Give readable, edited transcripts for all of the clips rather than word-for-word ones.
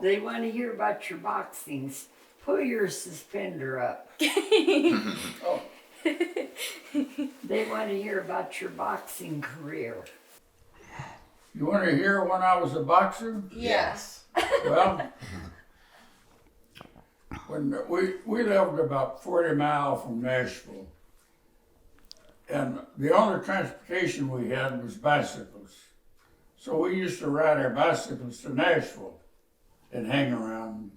they want to hear about your boxings. Pull your suspender up. Oh, They want to hear about your boxing career. you want to hear when I was a boxer? Yes. Well, when we lived about 40 miles from Nashville, and the only transportation we had was bicycles. So we used to ride our bicycles to Nashville and hang around.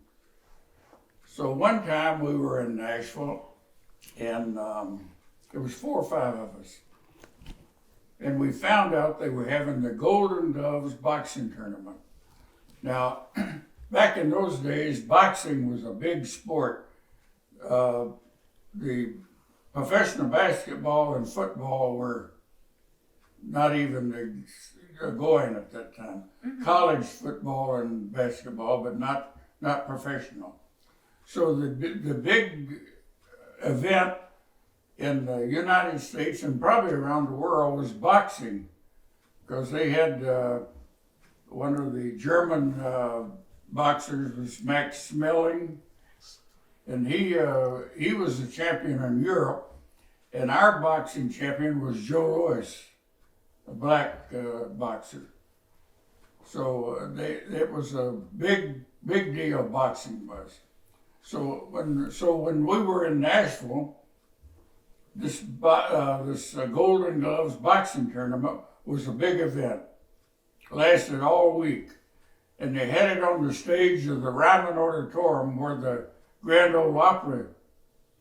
So one time we were in Nashville, and there was 4 or 5 of us. And we found out they were having the Golden Gloves boxing tournament. Now, back in those days, boxing was a big sport. The professional basketball and football were not even going at that time. Mm-hmm. College football and basketball, but not professional. So the big event in the United States and probably around the world was boxing, because they had one of the German boxers was Max Schmeling, and he was the champion in Europe, and our boxing champion was Joe Louis, a black boxer. So it was a big deal, boxing was. So when we were in Nashville, this Golden Gloves boxing tournament was a big event. Lasted all week, and they had it on the stage of the Ryman Auditorium where the Grand Ole Opry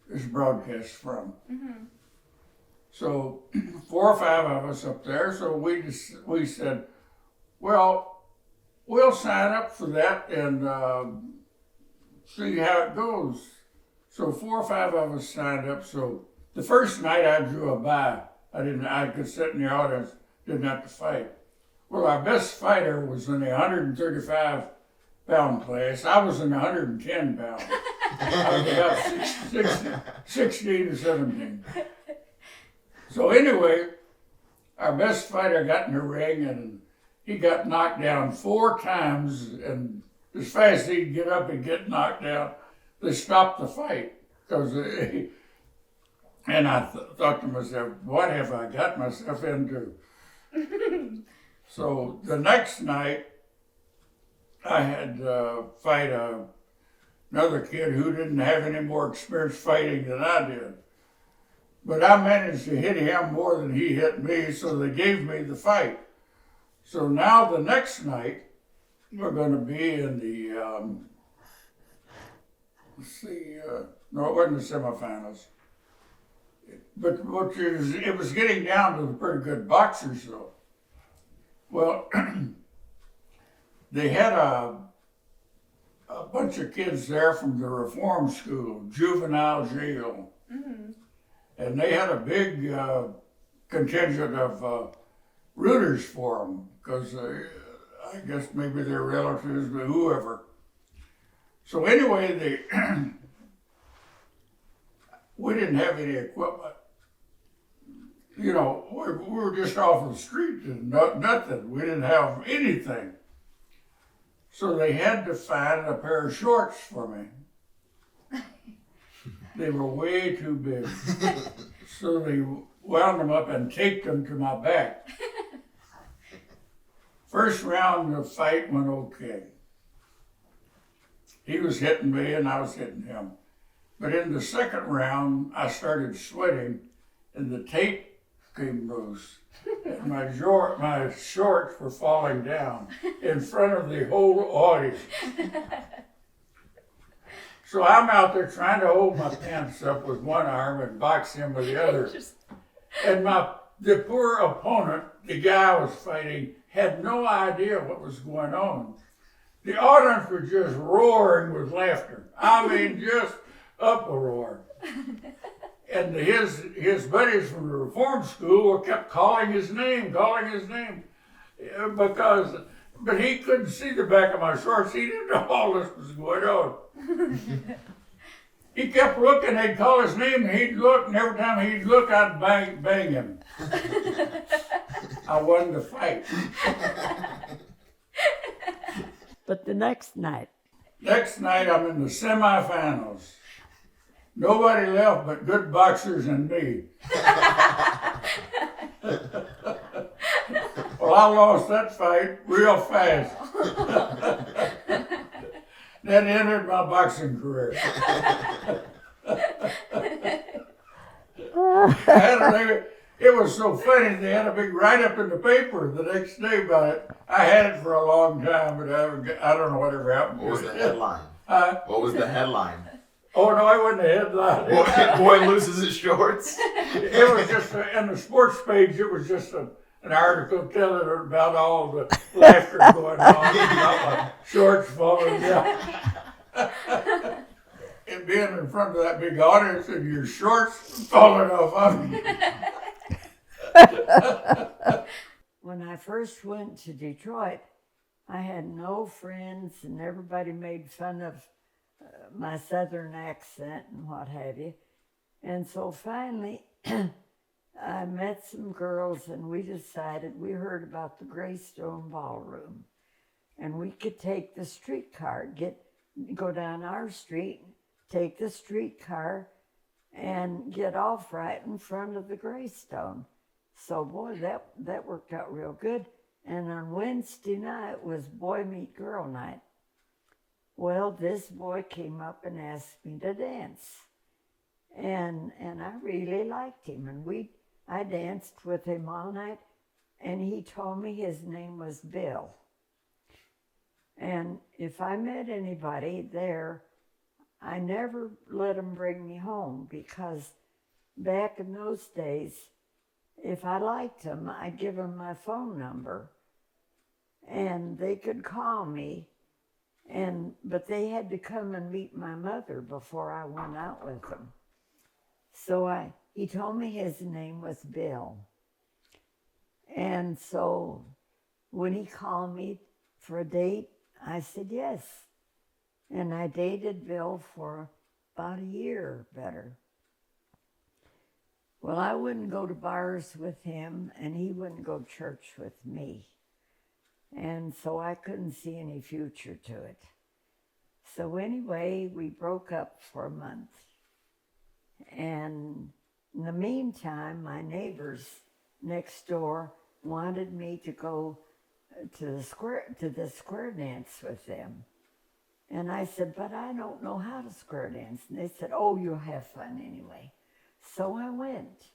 is broadcast from. Mm-hmm. So 4 or 5 of us up there. So we said, well, we'll sign up for that and see how it goes. So 4 or 5 of us signed up. So the first night I drew a bye. I could sit in the audience, didn't have to fight. Well, our best fighter was in the 135-pound class. I was in the 110 pound. I was about 16 or 17. So anyway, our best fighter got in the ring and he got knocked down 4 times, and as fast as he'd get up and get knocked down, they stopped the fight. And I thought to myself, what have I got myself into? So the next night, I had to fight another kid who didn't have any more experience fighting than I did. But I managed to hit him more than he hit me, so they gave me the fight. So now the next night, we're going to be in the, no, it wasn't the semifinals. But it was getting down to the pretty good boxers, though. Well, they had a bunch of kids there from the reform school, juvenile jail. Mm-hmm. And they had a big contingent of rooters for them, because I guess maybe their relatives or whoever. So anyway, we didn't have any equipment. You know, we were just off the street and nothing. We didn't have anything. So they had to find a pair of shorts for me. They were way too big. So they wound them up and taped them to my back. First round of the fight went okay. He was hitting me and I was hitting him. But in the second round, I started sweating and the tape came loose. And my shorts were falling down in front of the whole audience. So I'm out there trying to hold my pants up with one arm and box him with the other. And the poor opponent, the guy I was fighting, had no idea what was going on. The audience was just roaring with laughter. I mean, just uproar. And his buddies from the reform school kept calling his name, but he couldn't see the back of my shorts. He didn't know all this was going on. He kept looking, they'd call his name, and he'd look, and every time he'd look, I'd bang him. I won the fight. But the next night, Next night, I'm in the semifinals. Nobody left but good boxers and me. Well, I lost that fight real fast. That ended my boxing career. It was so funny, they had a big write-up in the paper the next day about it. I had it for a long time, but I don't know whatever happened. What was the headline? What was the headline? Oh, no, I wasn't a headline. Boy loses his shorts. It was just, in the sports page, it was just an article telling about all the laughter going on, about my shorts falling down. And being in front of that big audience and your shorts falling off of you. When I first went to Detroit, I had no friends and everybody made fun of my southern accent and what have you. And so finally, I met some girls and we heard about the Greystone Ballroom. And we could take the streetcar, go down our street, take the streetcar and get off right in front of the Greystone. So boy, that worked out real good. And on Wednesday night was boy meet girl night. Well, this boy came up and asked me to dance. And I really liked him. And I danced with him all night. And he told me his name was Bill. And if I met anybody there, I never let them bring me home, because back in those days, if I liked them, I'd give them my phone number and they could call me, but they had to come and meet my mother before I went out with them. So he told me his name was Bill. And so when he called me for a date, I said yes. And I dated Bill for about a year better. Well, I wouldn't go to bars with him, and he wouldn't go to church with me. And so I couldn't see any future to it. So anyway, we broke up for a month. And in the meantime, my neighbors next door wanted me to go to the square dance with them. And I said, but I don't know how to square dance. And they said, oh, you'll have fun anyway. So I went.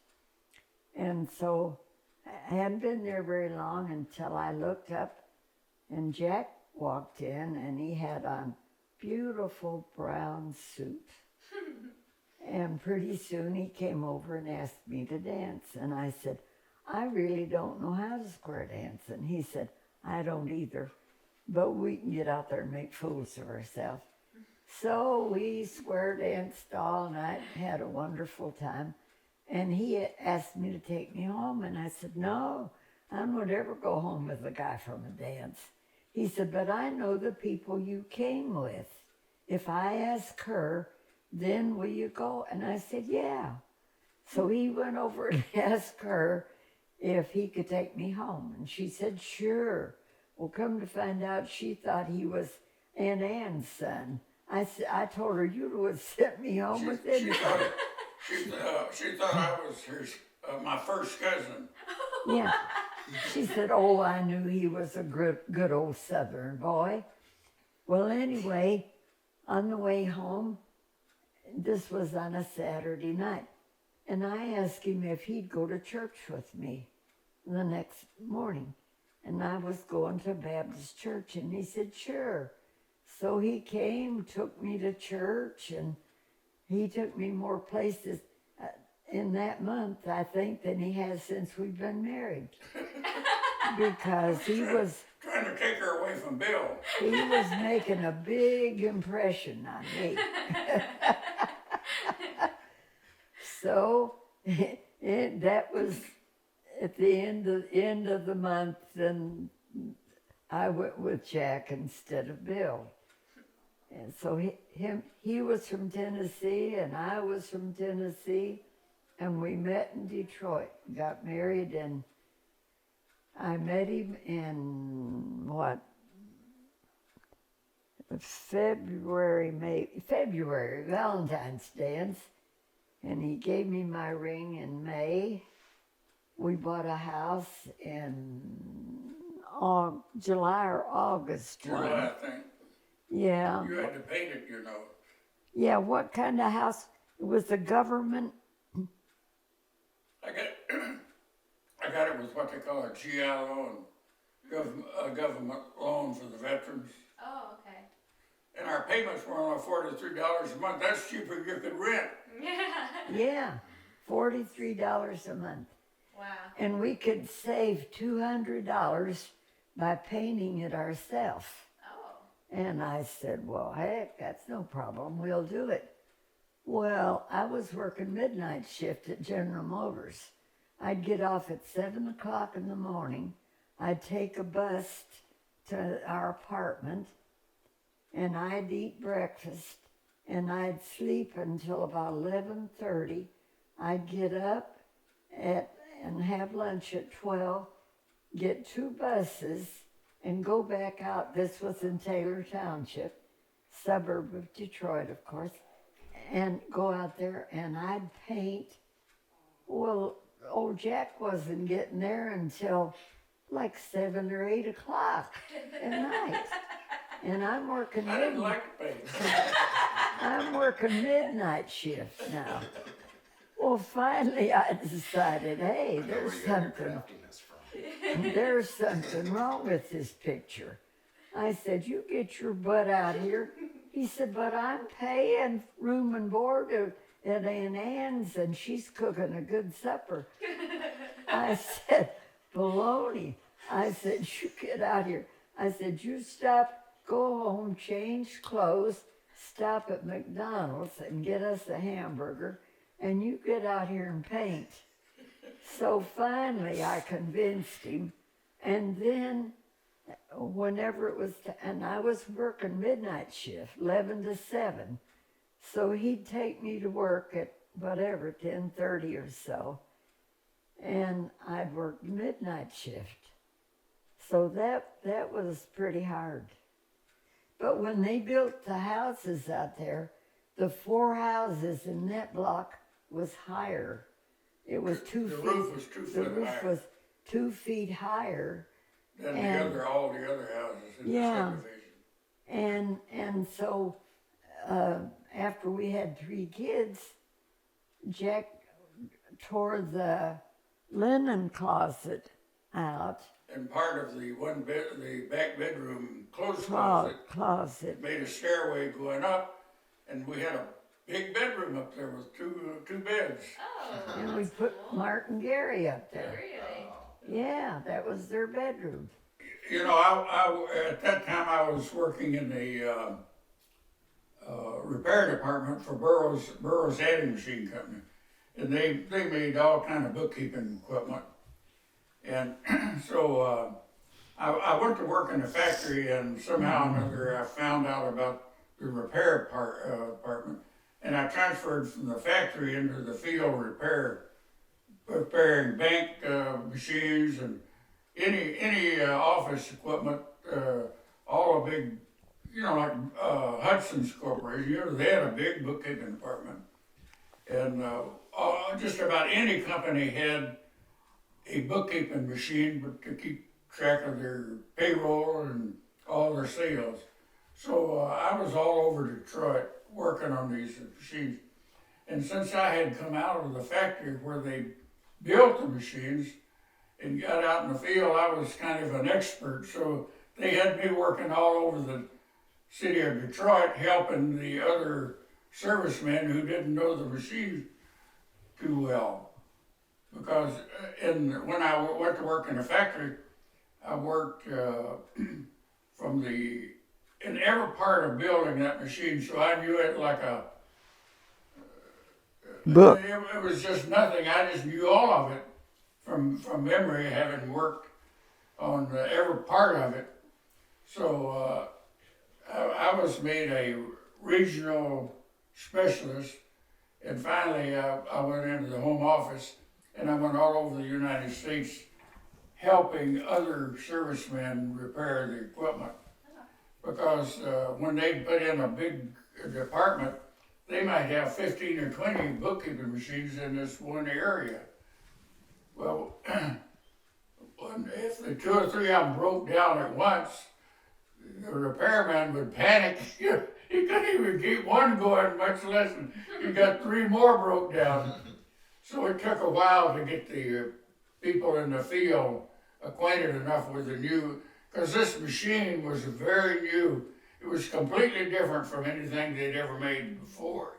And so I hadn't been there very long until I looked up and Jack walked in and he had on beautiful brown suit. And pretty soon he came over and asked me to dance. And I said, I really don't know how to square dance. And he said, I don't either, but we can get out there and make fools of ourselves. So we square danced all night, had a wonderful time. And he asked me to take me home. And I said, no, I don't ever go home with a guy from a dance. He said, but I know the people you came with. If I ask her, then will you go? And I said, yeah. So he went over and asked her if he could take me home. And she said, sure. Well, come to find out, she thought he was Aunt Ann's son. I told her, you would have sent me home with him. She thought I was my first cousin. Yeah. She said, oh, I knew he was a good old Southern boy. Well, anyway, on the way home, this was on a Saturday night, and I asked him if he'd go to church with me the next morning. And I was going to Baptist church, and he said, sure. So he came, took me to church, and he took me more places in that month, I think, than he has since we've been married. Because he was trying to take her away from Bill. He was making a big impression on me. So that was at the end of the month, and I went with Jack instead of Bill. And so he was from Tennessee, and I was from Tennessee, and we met in Detroit, got married, and I met him in February, Valentine's dance, and he gave me my ring in May. We bought a house in July or August. July, I think. Yeah. You had to paint it, you know. Yeah, what kind of house? It was the government. I got it with what they call a GI loan, a government loan for the veterans. Oh, okay. And our payments were only $43 a month. That's cheaper than you could rent. Yeah. Yeah, $43 a month. Wow. And we could save $200 by painting it ourselves. Oh. And I said, well, heck, that's no problem. We'll do it. Well, I was working midnight shift at General Motors. I'd get off at 7 o'clock in the morning. I'd take a bus to our apartment, and I'd eat breakfast, and I'd sleep until about 11:30. I'd get up and have lunch at 12, get 2 buses, and go back out. This was in Taylor Township, suburb of Detroit, of course, and go out there, and I'd paint. Well, old Jack wasn't getting there until like 7 or 8 o'clock at night. And I'm working I didn't like to paint. I'm working midnight shift now. Well, finally I decided, hey, there's something wrong with this picture. I said, you get your butt out here. He said, but I'm paying room and board at Aunt Ann's, and she's cooking a good supper. I said, baloney. I said, you get out here. I said, you stop, go home, change clothes, stop at McDonald's and get us a hamburger, and you get out here and paint. So finally I convinced him, and then whenever it was, and I was working midnight shift, 11 to 7, so he'd take me to work at whatever, 10:30 or so, and I'd work midnight shift. So that was pretty hard. But when they built the houses out there, the 4 houses in that block was higher. It was 2 The feet. roof was 2 The foot roof higher was 2 feet higher. than all the other houses in the subdivision. And so after we had 3 kids, Jack tore the linen closet out. And part of the the back bedroom clothes Closet. made a stairway going up, and we had a big bedroom up there with two beds. Oh. And we put Mark and Gary up there. Really? Yeah, that was their bedroom. You know, I at that time I was working in the repair department for Burroughs Adding Machine Company, and they made all kind of bookkeeping equipment. And so I went to work in the factory, and somehow or another I found out about the repair department, and I transferred from the factory into the field repairing bank machines and any office equipment, all a big, you know, like Hudson's Corporation. You know, they had a big bookkeeping department, and just about any company had a bookkeeping machine, but to keep track of their payroll and all their sales. So I was all over Detroit working on these machines. And since I had come out of the factory where they built the machines and got out in the field, I was kind of an expert. So they had me working all over the city of Detroit, helping the other servicemen who didn't know the machines too well. Because when I went to work in the factory, I worked in every part of building that machine, so I knew it like a book. It was just nothing. I just knew all of it from memory, having worked on every part of it. So I was made a regional specialist, and finally I went into the home office. And I went all over the United States helping other servicemen repair the equipment. because when they put in a big department, they might have 15 or 20 bookkeeping machines in this one area. Well, if the 2 or 3 of them broke down at once, the repairman would panic. He couldn't even keep one going, much less he got 3 more broke down. So it took a while to get the people in the field acquainted enough with the new, because this machine was very new. It was completely different from anything they'd ever made before.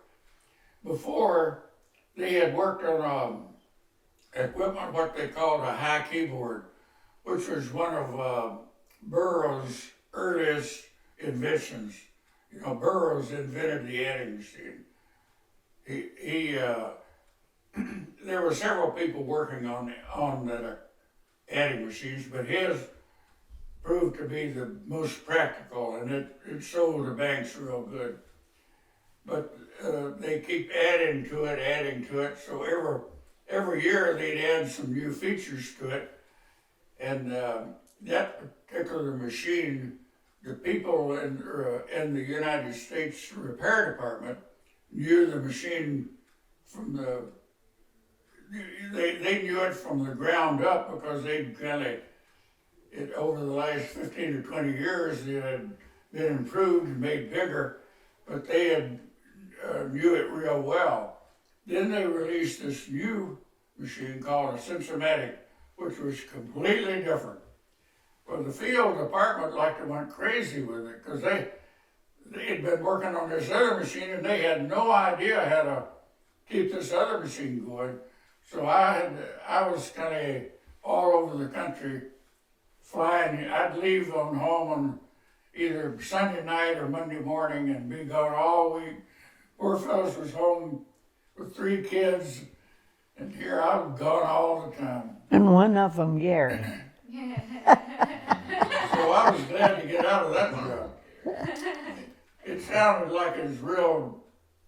Before, they had worked on equipment, what they called a high keyboard, which was one of Burroughs' earliest inventions. You know, Burroughs invented the adding machine. There were several people working on that adding machines, but his proved to be the most practical, and it sold the banks real good. But they keep adding to it, so every year they'd add some new features to it, and that particular machine, the people in the United States Repair Department knew the machine from they knew it from the ground up, because they'd over the last 15 or 20 years, it had been improved and made bigger, but they had knew it real well. Then they released this new machine called a Sensomatic, which was completely different. Well, the field department went crazy with it, because they had been working on this other machine, and they had no idea how to keep this other machine going. So I was kind of all over the country flying. I'd leave on home on either Sunday night or Monday morning and be gone all week. Poor Phyllis was home with 3 kids, and here I was gone all the time. And one of them, Gary. So I was glad to get out of that job. It sounded like it was real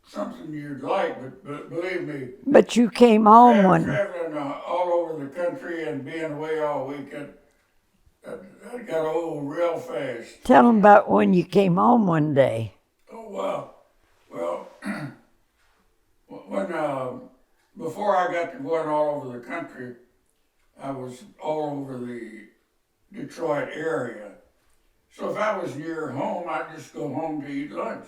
something you'd like, but believe me, But you came home traveling all over the country and being away all weekend, that got old real fast. Tell them about when you came home one day. Oh, wow. Well, when before I got to going all over the country, I was all over the Detroit area. So if I was near home, I'd just go home to eat lunch.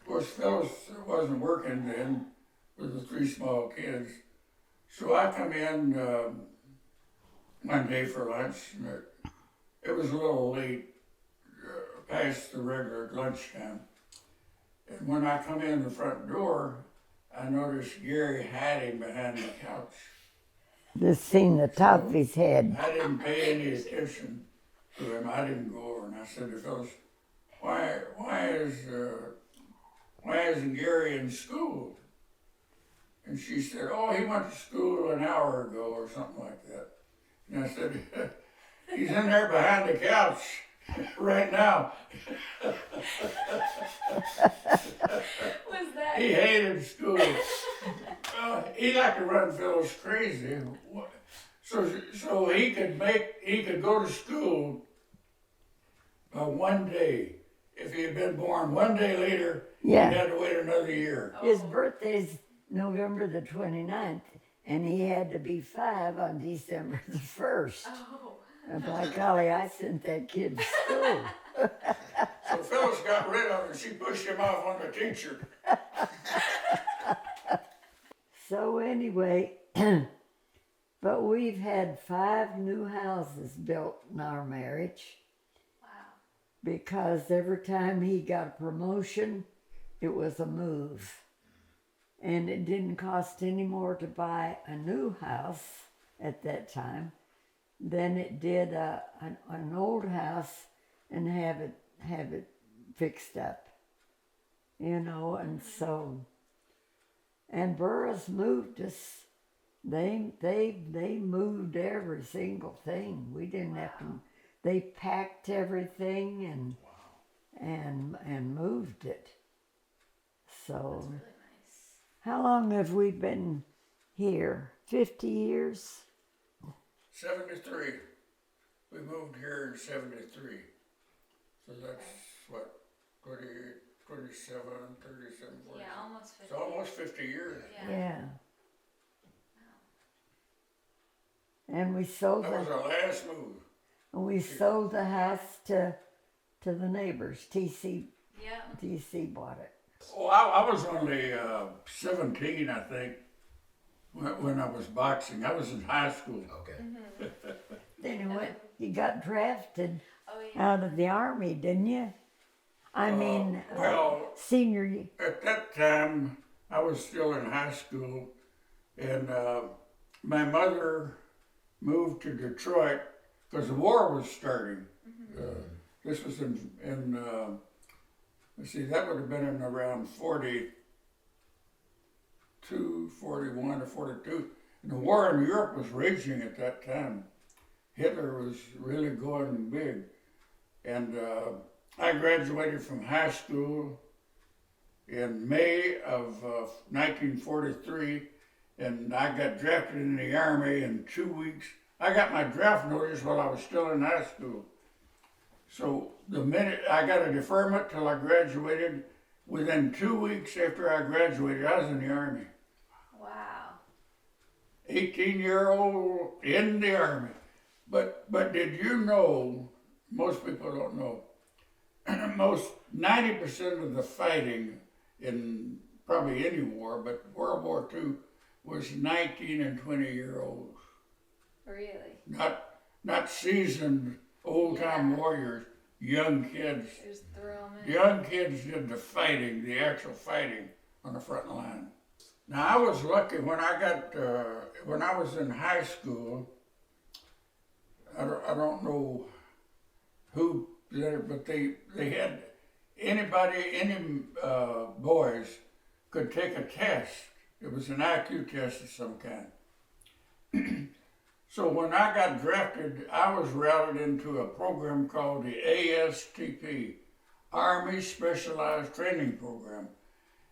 Of course, Phyllis wasn't working then with the 3 small kids. So I come in one day for lunch, and it was a little late, past the regular lunchtime. And when I come in the front door, I noticed Gary hiding behind the couch. Just seen the top of his head. I didn't pay any attention to him. I didn't go over, and I said to Phyllis, why isn't Gary in school? And she said, oh, he went to school an hour ago or something like that. And I said, he's in there behind the couch right now. Was that? He hated school. He liked to run Phyllis crazy. So he could go to school by one day. If he had been born one day later, Yeah. he'd had to wait another year. His birthday's November the 29th, and he had to be 5 on December the 1st. Oh. And by golly, I sent that kid to school. So Phyllis got rid of him. She pushed him off on the teacher. So anyway, but we've had 5 new houses built in our marriage, Wow. because every time he got a promotion, it was a move. And it didn't cost any more to buy a new house at that time than it did an old house and have it fixed up, you know. And so, and Burroughs moved us. They moved every single thing. We didn't have to. They packed everything and moved it. So. That's really nice. How long have we been here? 50 years? 73. We moved here in 73. So that's what, 28, 27, 37, 40. Yeah, almost 50. It's almost 50 years. Yeah. Yeah. Wow. And we sold That was the our last move. the house to the neighbors. TC Yep. bought it. Oh, I was only 17, I think, when I was boxing. I was in high school. Okay. Then you got drafted Oh yeah. out of the army, didn't you? I mean, Well, senior year. at that time, I was still in high school, and my mother moved to Detroit because the war was starting. This was in let's see, that would have been in around 42, 41 or 42. And the war in Europe was raging at that time. Hitler was really going big. And I graduated from high school in May of 1943, and I got drafted in the Army in 2 weeks. I got my draft notice while I was still in high school. So the minute I got a deferment till I graduated, within 2 weeks after I graduated, I was in the Army. Wow. 18-year-old in the Army. But did you know, most people don't know, most 90% of the fighting in probably any war, but World War II, was 19 and 20-year-olds. Really? Not seasoned old-time warriors, young kids. Just throw them in. Young kids did the fighting, the actual fighting on the front line. Now I was lucky when I was in high school. I don't know who did it, but they had any boys could take a test. It was an IQ test of some kind. So when I got drafted, I was routed into a program called the ASTP, Army Specialized Training Program.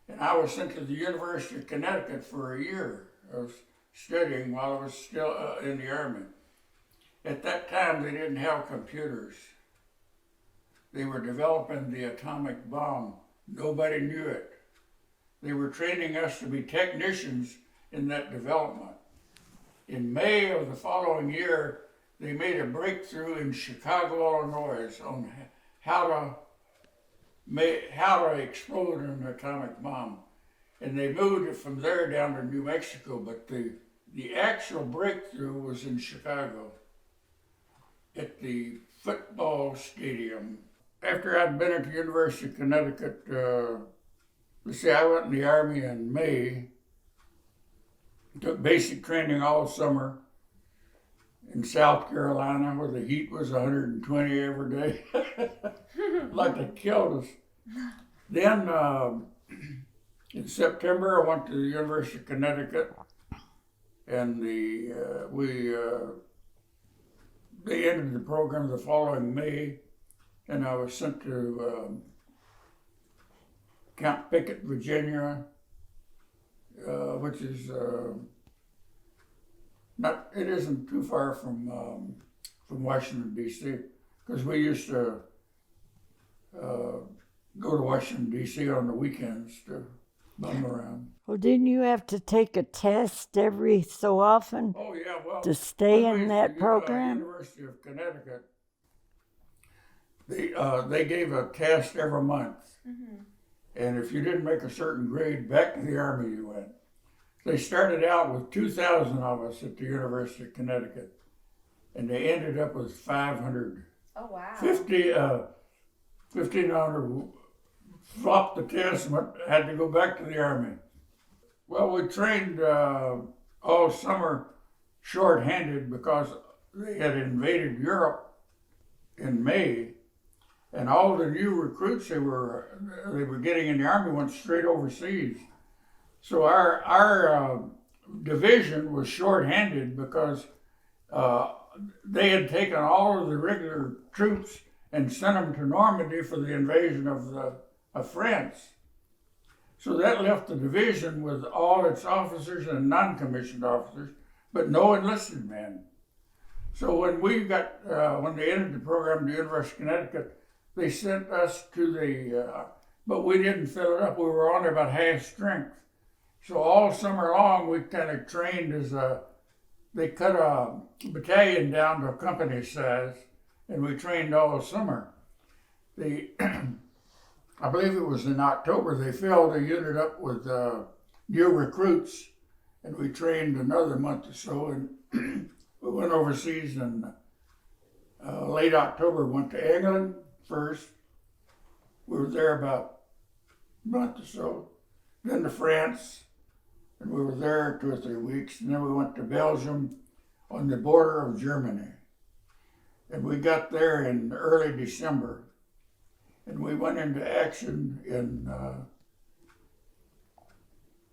And I was sent to the University of Connecticut for a year of studying while I was still in the Army. At that time, they didn't have computers. They were developing the atomic bomb. Nobody knew it. They were training us to be technicians in that development. In May of the following year, they made a breakthrough in Chicago, Illinois on how to explode an atomic bomb. And they moved it from there down to New Mexico, but the actual breakthrough was in Chicago at the football stadium. After I'd been at the University of Connecticut, I went in the Army in May. Took basic training all summer in South Carolina, where the heat was 120 every day. Like they killed us. Then in September, I went to the University of Connecticut, and they ended the program the following May, and I was sent to Camp Pickett, Virginia, which is it isn't too far from Washington, D.C., because we used to go to Washington, D.C. on the weekends to bum around. Well, didn't you have to take a test every so often Oh, yeah, well, to stay when we in used that to program? University of Connecticut, they gave a test every month. Mm-hmm. And if you didn't make a certain grade, back to the Army you went. They started out with 2,000 of us at the University of Connecticut, and they ended up with 500. Oh wow. 1,500 flopped the test and had to go back to the Army. Well, we trained all summer short-handed because they had invaded Europe in May, and all the new recruits they were getting in the Army went straight overseas. So our division was short-handed because they had taken all of the regular troops and sent them to Normandy for the invasion of France. So that left the division with all its officers and non-commissioned officers, but no enlisted men. So when they ended the program at the University of Connecticut, they sent us to but we didn't fill it up. We were on about half strength. So all summer long, we kind of trained they cut a battalion down to a company size, and we trained all summer. I believe it was in October, they filled a unit up with new recruits, and we trained another month or so, and we went overseas in late October, went to England first. We were there about a month or so, then to France, and we were there 2 or 3 weeks, and then we went to Belgium on the border of Germany. And we got there in early December, and we went into action in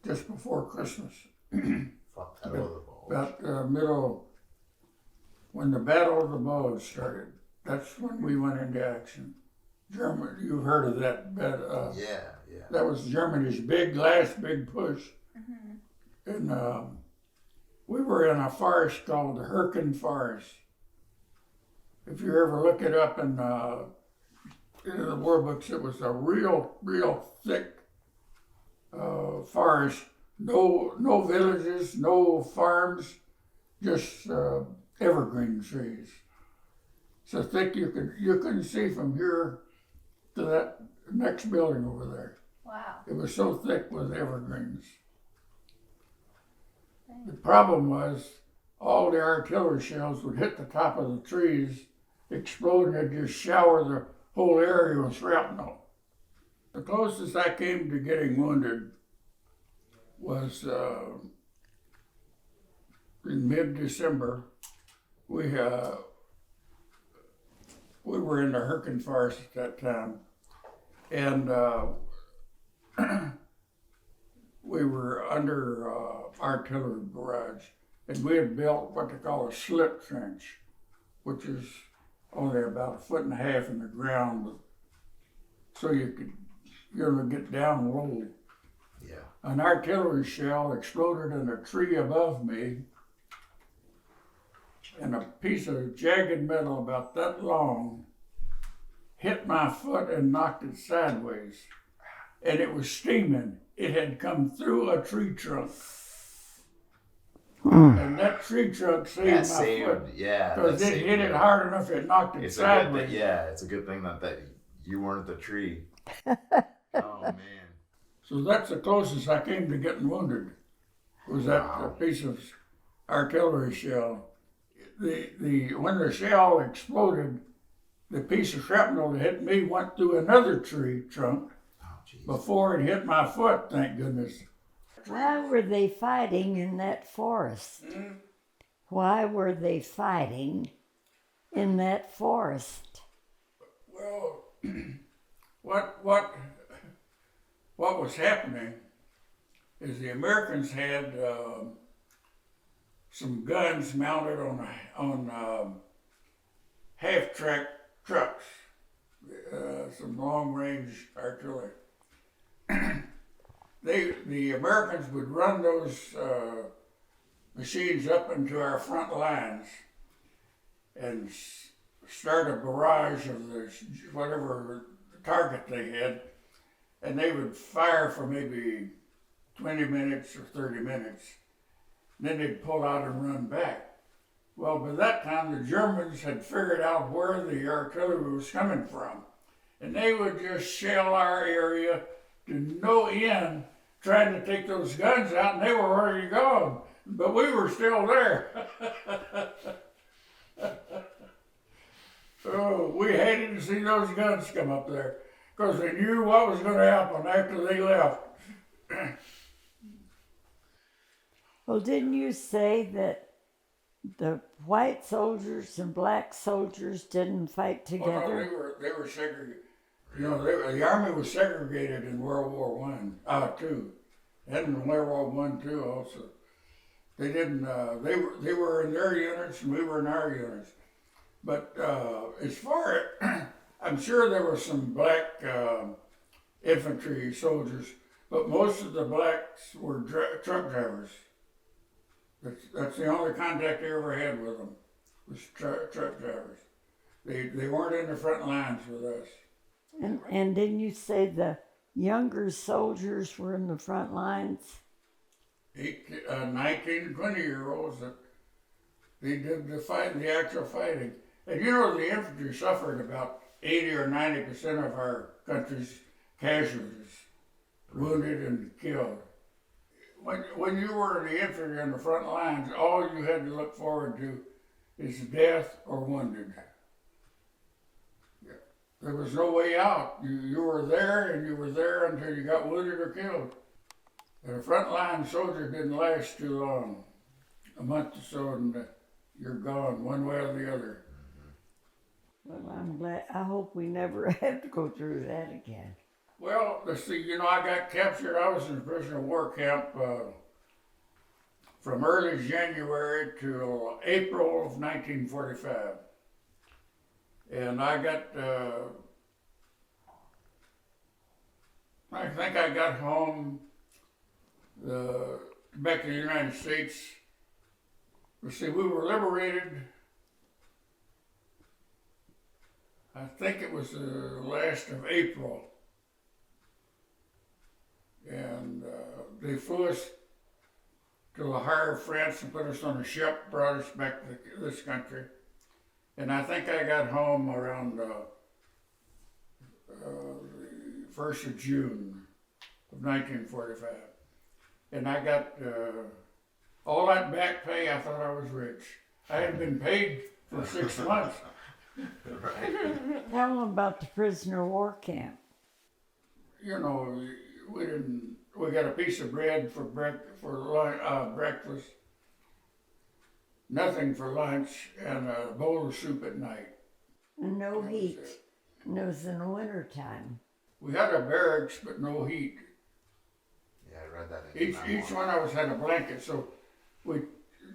just before Christmas. About middle, when the Battle of the Bulge started, that's when we went into action. Germany, you've heard of that? Yeah. That was Germany's last big push. And we were in a forest called the Hurken Forest. If you ever look it up in the war books, it was a real thick forest. No villages, no farms, just evergreen trees. So thick you couldn't see from here to that next building over there. Wow. It was so thick with evergreens. The problem was all the artillery shells would hit the top of the trees, explode, and just shower the whole area with shrapnel. The closest I came to getting wounded was in mid-December. We were in the Hurken Forest at that time, and we were under artillery barrage, and we had built what they call a slit trench, which is only about 1.5 feet in the ground, so you could get down low. Yeah. An artillery shell exploded in a tree above me, and a piece of jagged metal about that long hit my foot and knocked it sideways. And it was steaming. It had come through a tree trunk. And that tree trunk saved my foot. Yeah. Because it hit it hard enough, it knocked it sideways. It's a good thing that you weren't the tree. Oh, man. So that's the closest I came to getting wounded, was that piece of artillery shell. When the shell exploded, the piece of shrapnel that hit me went through another tree trunk before it hit my foot, thank goodness. Why were they fighting in that forest? Why were they fighting in that forest? Well, what was happening is the Americans had some guns mounted on half-track trucks, some long-range artillery. The Americans would run those machines up into our front lines and start a barrage of whatever target they had, and they would fire for maybe 20 minutes or 30 minutes. Then they'd pull out and run back. Well, by that time, the Germans had figured out where the artillery was coming from, and they would just shell our area to no end, trying to take those guns out, and they were already gone, but we were still there. So we hated to see those guns come up there, because they knew what was going to happen after they left. Well, didn't you say that the white soldiers and black soldiers didn't fight together? Well, no, they were segregated. You know, the army was segregated in World War II, and in World War I too also. They didn't. They were in their units and we were in our units. But as far as I'm sure there were some black infantry soldiers, but most of the blacks were truck drivers. That's the only contact I ever had with them, was truck drivers. They weren't in the front lines with us. And didn't you say the younger soldiers were in the front lines? 19, 20-year-olds that they did the actual fighting. And you know, the infantry suffered about 80 or 90% of our country's casualties, wounded and killed. When you were in the infantry on the front lines, all you had to look forward to is death or wounded. There was no way out. You were there, and you were there until you got wounded or killed. And a frontline soldier didn't last too long. A month or so, and you're gone, one way or the other. Well, I'm glad. I hope we never have to go through that again. Well, let's see, you know, I got captured. I was in a prisoner of war camp from early January to April of 1945. And I got, I think I got home back to the United States. Let's see, we were liberated, I think it was the last of April. And they flew us to Le Havre, France, and put us on a ship, brought us back to this country. And I think I got home around the 1st of June of 1945. And I got all that back pay. I thought I was rich. I had been paid for 6 months. Right. Tell them about the prisoner of war camp. You know, we got a piece of bread for breakfast, nothing for lunch, and a bowl of soup at night. And no heat. And it was in the winter time. We had a barracks, but no heat. Yeah, I read that. In Each one of us had a blanket, so we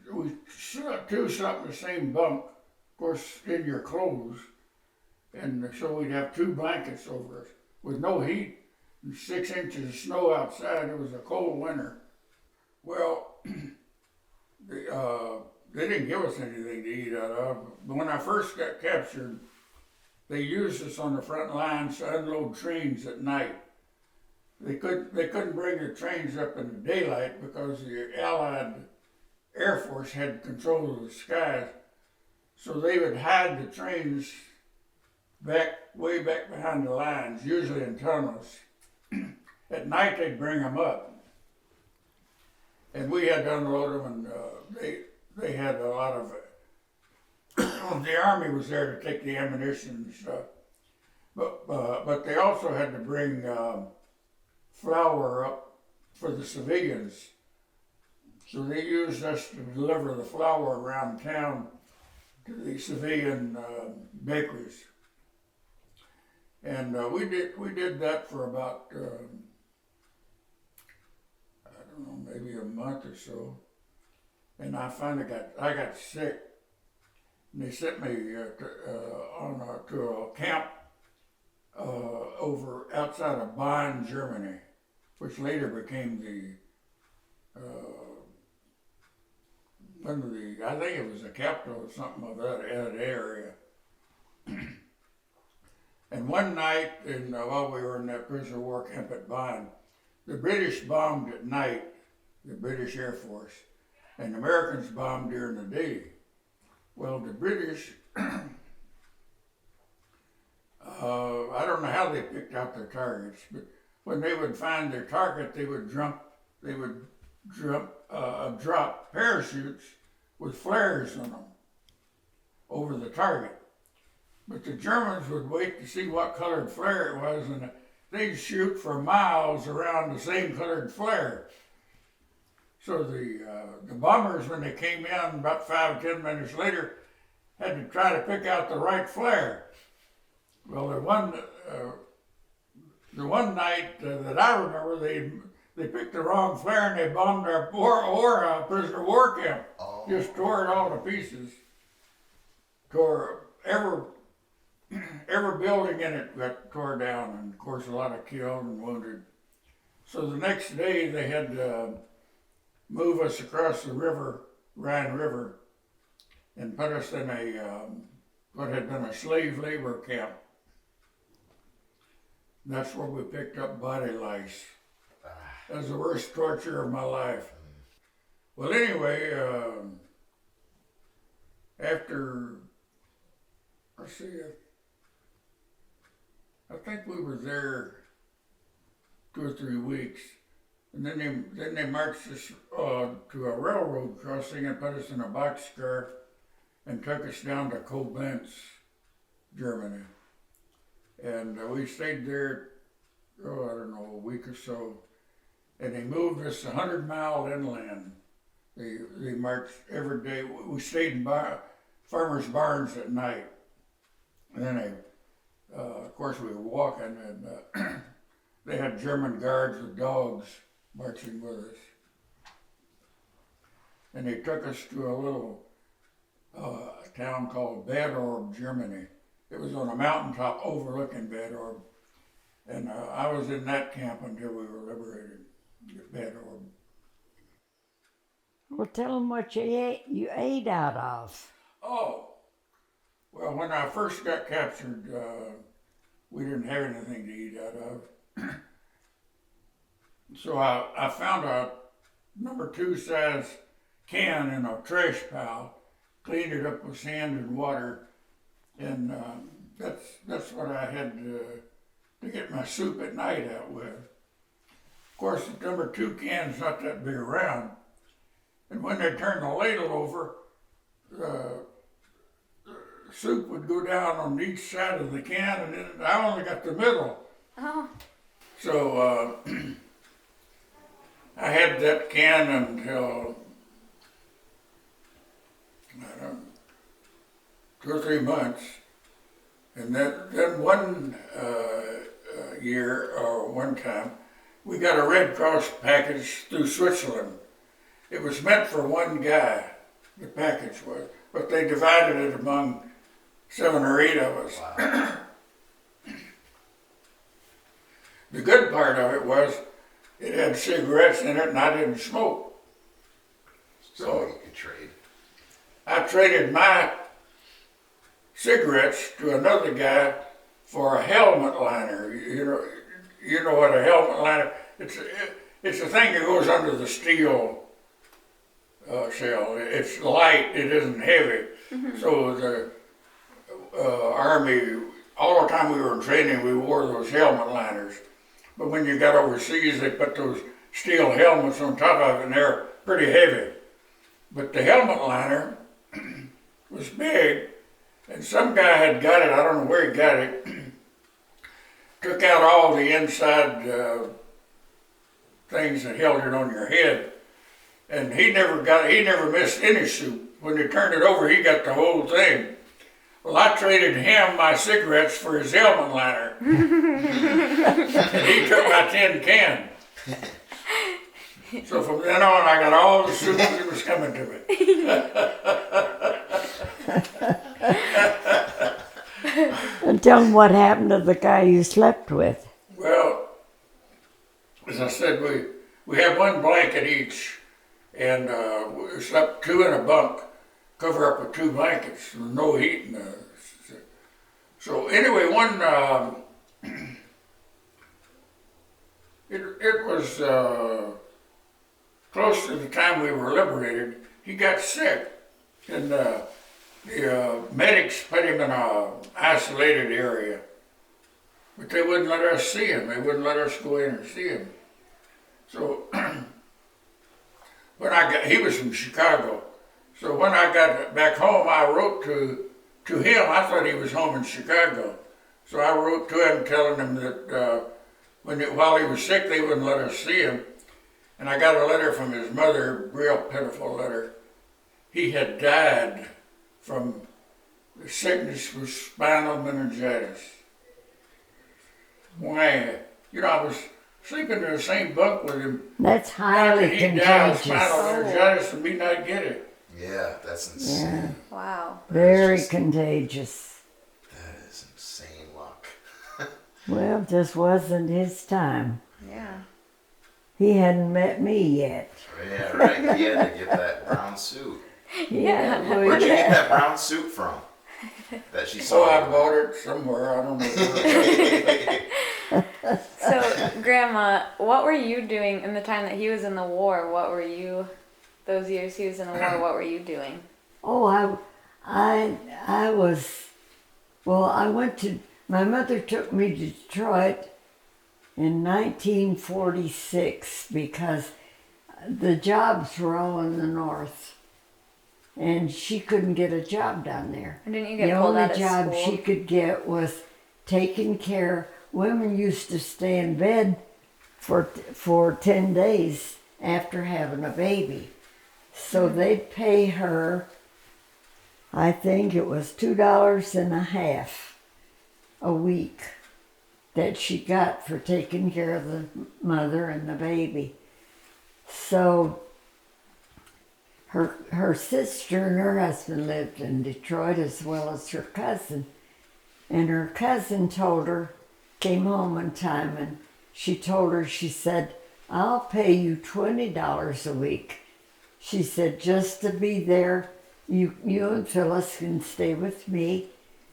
two slept in the same bunk, of course, in your clothes, and so we'd have 2 blankets over us with no heat. 6 inches of snow outside. It was a cold winter. Well, they didn't give us anything to eat out of. But when I first got captured, they used us on the front lines to unload trains at night. They couldn't bring the trains up in the daylight because the Allied Air Force had control of the skies. So they would hide the trains way back behind the lines, usually in tunnels. At night they'd bring them up, and we had to unload them. And they had a lot of the army was there to take the ammunition and stuff, but they also had to bring flour up for the civilians. So they used us to deliver the flour around town to the civilian bakeries. And we did that for about I don't know, maybe a month or so, and I finally got sick, and they sent me to a camp over outside of Bonn, Germany, which later became I think it was the capital or something of that area. And one night, while we were in that prisoner of war camp at Bonn, the British bombed at night, the British Air Force, and the Americans bombed during the day. Well, the British, I don't know how they picked out their targets, but when they would find their target, they would drop parachutes with flares on them over the target. But the Germans would wait to see what colored flare it was, and they'd shoot for miles around the same colored flare. So the bombers, when they came in about 5 or 10 minutes later, had to try to pick out the right flare. Well, the one night that I remember, they picked the wrong flare and they bombed our prisoner of war camp. Oh. Just tore it all to pieces. Tore every building in it got tore down, and of course a lot of killed and wounded. So the next day they had to move us across the river, Rhine River, and put us in what had been a slave labor camp. That's where we picked up body lice. That was the worst torture of my life. Well, anyway, after, let's see, I think we were there 2 or 3 weeks, and then they marched us to a railroad crossing and put us in a boxcar and took us down to Koblenz, Germany, and we stayed there, I don't know, a week or so, and they moved us 100 miles inland. They marched every day. We stayed in farmers' barns at night, and then of course, we were walking, and they had German guards with dogs marching with us. And they took us to a little town called Bad Orb, Germany. It was on a mountaintop overlooking Bad Orb. And I was in that camp until we were liberated, Bad Orb. Well, tell them what you ate out of. Oh, well, when I first got captured, we didn't have anything to eat out of. So I found a number 2 size can in a trash pile, cleaned it up with sand and water, and that's what I had to get my soup at night out with. Of course, the number 2 can's not that big around, and when they turned the ladle over, soup would go down on each side of the can, and then I only got the middle. Oh. So I had that can until, I don't know, 2 or 3 months. And then one year, or one time, we got a Red Cross package through Switzerland. It was meant for one guy, the package was, but they divided it among 7 or 8 of us. Wow. The good part of it was it had cigarettes in it and I didn't smoke. So you could trade. I traded my cigarettes to another guy for a helmet liner. You know what a helmet liner? It's a thing that goes under the steel shell. It's light. It isn't heavy. Mm-hmm. So the Army, all the time we were in training, we wore those helmet liners. But when you got overseas, they put those steel helmets on top of it, and they're pretty heavy. But the helmet liner was big, and some guy had got it, I don't know where he got it, took out all the inside things that held it on your head, and he never missed any soup. When they turned it over, he got the whole thing. Well, I traded him my cigarettes for his helmet liner. And he took my tin can. So from then on, I got all the soup that was coming to me. And tell them what happened to the guy you slept with. Well, as I said, we had one blanket each, and we slept 2 in a bunk, cover up with 2 blankets, with no heat. So anyway, it was close to the time we were liberated. He got sick, and the medics put him in an isolated area, but they wouldn't let us see him. They wouldn't let us go in and see him. So he was from Chicago. So when I got back home, I wrote to him. I thought he was home in Chicago. So I wrote to him telling him that while he was sick, they wouldn't let us see him. And I got a letter from his mother, real pitiful letter. He had died from the sickness with spinal meningitis. Why? I was sleeping in the same bunk with him. That's highly he died of contagious. spinal meningitis and me not get it. Yeah, that's insane. Yeah, Wow. very contagious. That is insane luck. Well, just wasn't his time. Yeah. He hadn't met me yet. Yeah, right. He had to get that brown suit. Yeah, Where'd you get that brown suit from? that she So saw. I bought it somewhere. I don't know where. So, Grandma, what were you doing in the time that he was in the war? What were you, those years he was in the war, what were you doing? Oh, I was, well, I went to, my mother took me to Detroit in 1946 because the jobs were all in the north. And she couldn't get a job down there. And didn't you get The pulled only out of job school? she could get was taking care. Women used to stay in bed for 10 days after having a baby. So they'd pay her, I think it was $2.50 a week that she got for taking care of the mother and the baby. So her sister and her husband lived in Detroit as well as her cousin. And her cousin told her, came home one time and she told her, she said, I'll pay you $20 a week. She said, just to be there, you and Phyllis can stay with me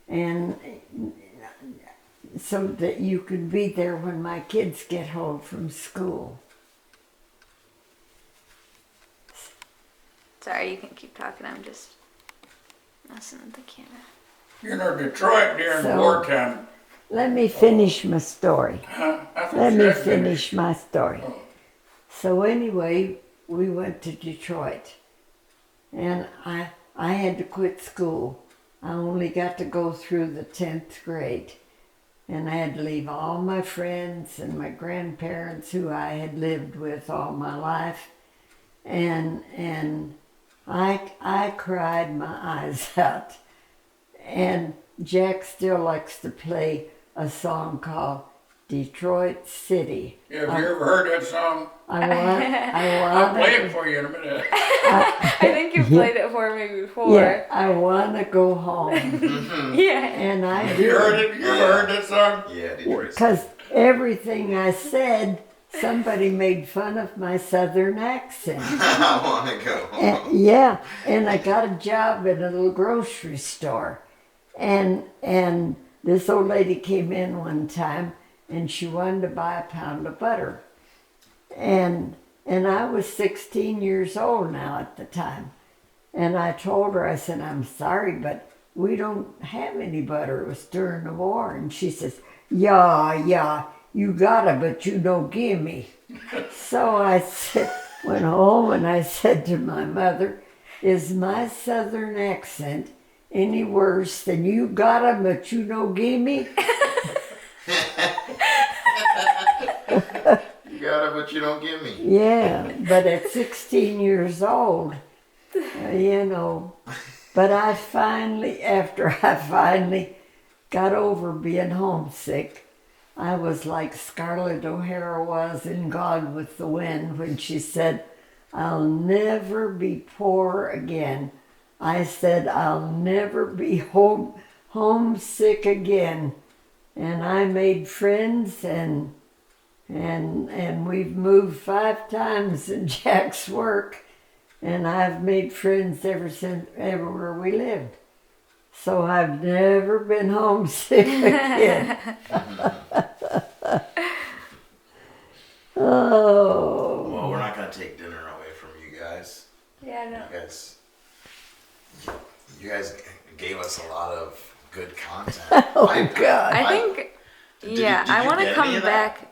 and so that you can be there when my kids get home from school. Sorry, you can keep talking. I'm just messing with the camera. You know, Detroit during So- wartime. Let me finish my story. I thought Let you me had finish my story. Oh. So anyway, we went to Detroit, and I had to quit school. I only got to go through the 10th grade, and I had to leave all my friends and my grandparents who I had lived with all my life, and I cried my eyes out. And Jack still likes to play a song called Detroit City. Have you ever heard that song? I'll play it I for you in a minute. I think you played it for me before. yeah, I want to go home. Yeah. And I Have you heard did. it? You ever heard that song? Yeah, Detroit. Because everything I said, somebody made fun of my southern accent. I want to go. Yeah, and I got a job at a little grocery store. And this old lady came in one time and she wanted to buy a pound of butter. And I was 16 years old now at the time. And I told her, I said, I'm sorry, but we don't have any butter. It was during the war. And she says, yeah, you got it, but you don't give me. So I went home and I said to my mother, is my southern accent any worse than you got it, but you don't give me? You got it, but you don't give me. Yeah, but at 16 years old, you know, but after I finally got over being homesick, I was like Scarlett O'Hara was in Gone with the Wind when she said, I'll never be poor again. I said, I'll never be homesick again. And I made friends and we've moved 5 times in Jack's work, and I've made friends ever since everywhere we lived. So I've never been homesick again. Oh. Well, we're not gonna take dinner away from you guys. Yeah, no. You guys gave us a lot of good content. Oh, God. I think, Did yeah, you I want to get any come of that? back.